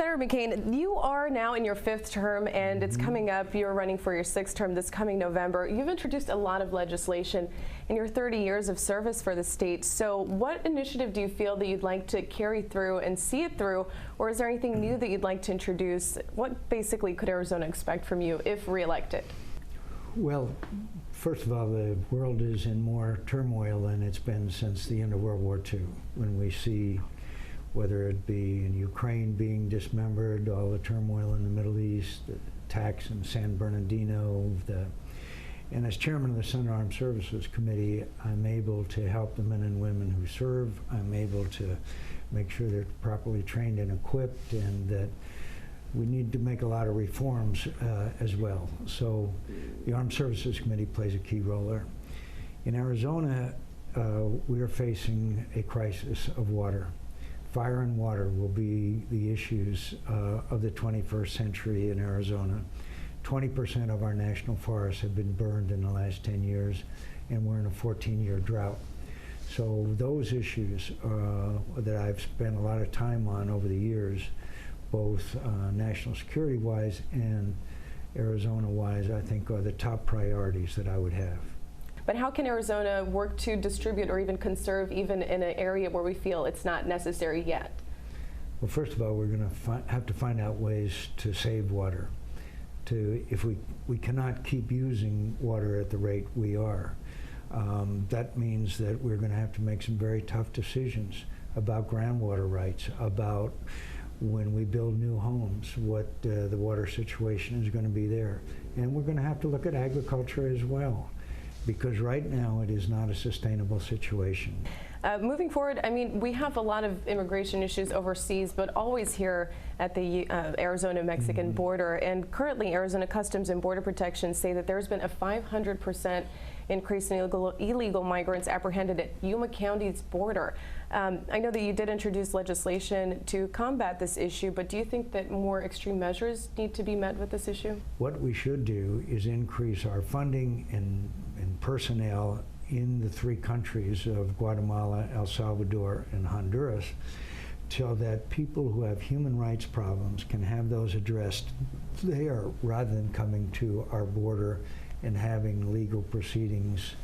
Senator McCain, you are now in your 5th term, and it's coming up. You're running for your 6th term this coming November. You've introduced a lot of legislation in your 30 years of service for the state. So what initiative do you feel that you'd like to carry through and see it through, or is there anything new that you'd like to introduce? What basically could Arizona expect from you if reelected? Well, first of all, the world is in more turmoil than it's been since the end of World War II. When we see whether it be in Ukraine being dismembered, all the turmoil in the Middle East, the attacks in San Bernardino, and as chairman of the Senate Armed Services Committee, I'm able to help the men and women who serve. I'm able to make sure they're properly trained and equipped, and that we need to make a lot of reforms as well. So the Armed Services Committee plays a key role there. In Arizona, we are facing a crisis of water. Fire and water will be the issues of the 21st century in Arizona. 20% of our national forests have been burned in the last 10 years, and we're in a 14-year drought. So those issues that I've spent a lot of time on over the years, both national security-wise and Arizona-wise, I think are the top priorities that I would have. But how can Arizona work to distribute or even conserve even in an area where we feel it's not necessary yet? Well, first of all, we're going to have to find out ways to save water. If we cannot keep using water at the rate we are, that means that we're going to have to make some very tough decisions about groundwater rights, about when we build new homes, what the water situation is going to be there. And we're going to have to look at agriculture as well, because right now it is not a sustainable situation. Moving forward, I mean, we have a lot of immigration issues overseas, but always here at the Arizona-Mexican border. And currently, Arizona Customs and Border Protection say that there's been a 500% increase in illegal migrants apprehended at Yuma County's border. I know that you did introduce legislation to combat this issue, but do you think that more extreme measures need to be met with this issue? What we should do is increase our funding and personnel in the 3 countries of Guatemala, El Salvador, and Honduras, so that people who have human rights problems can have those addressed there rather than coming to our border and having legal proceedings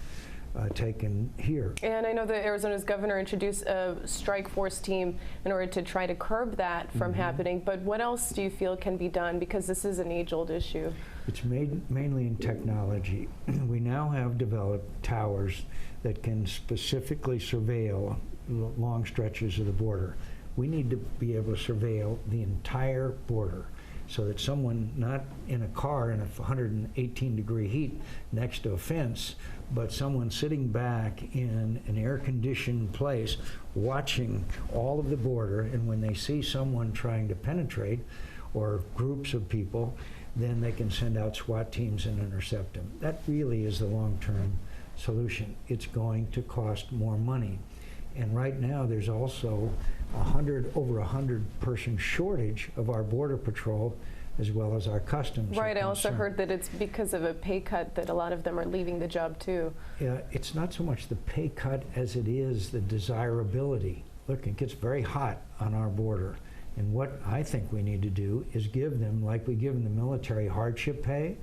taken here. And I know that Arizona's governor introduced a strike force team in order to try to curb that from happening, but what else do you feel can be done, because this is an age-old issue? It's mainly in technology. We now have developed towers that can specifically surveil long stretches of the border. We need to be able to surveil the entire border, so that someone not in a car in a 118-degree heat next to a fence, but someone sitting back in an air-conditioned place watching all of the border, and when they see someone trying to penetrate, or groups of people, then they can send out SWAT teams and intercept them. That really is the long-term solution. It's going to cost more money. And right now there's also over 100-person shortage of our Border Patrol as well as our customs. Right, I also heard that it's because of a pay cut that a lot of them are leaving the job too. Yeah, it's not so much the pay cut as it is the desirability. Look, it gets very hot on our border. And what I think we need to do is give them, like we give them the military hardship pay,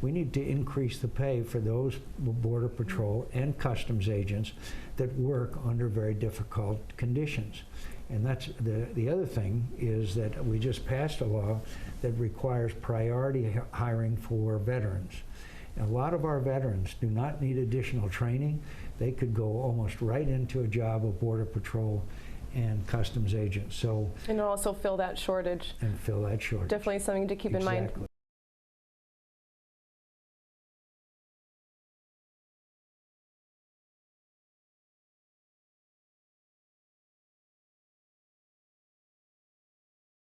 we need to increase the pay for those Border Patrol and customs agents that work under very difficult conditions. And that's the other thing is that we just passed a law that requires priority hiring for veterans. And a lot of our veterans do not need additional training. They could go almost right into a job of Border Patrol and customs agents. So, and also fill that shortage. And fill that shortage. Definitely something to keep in mind.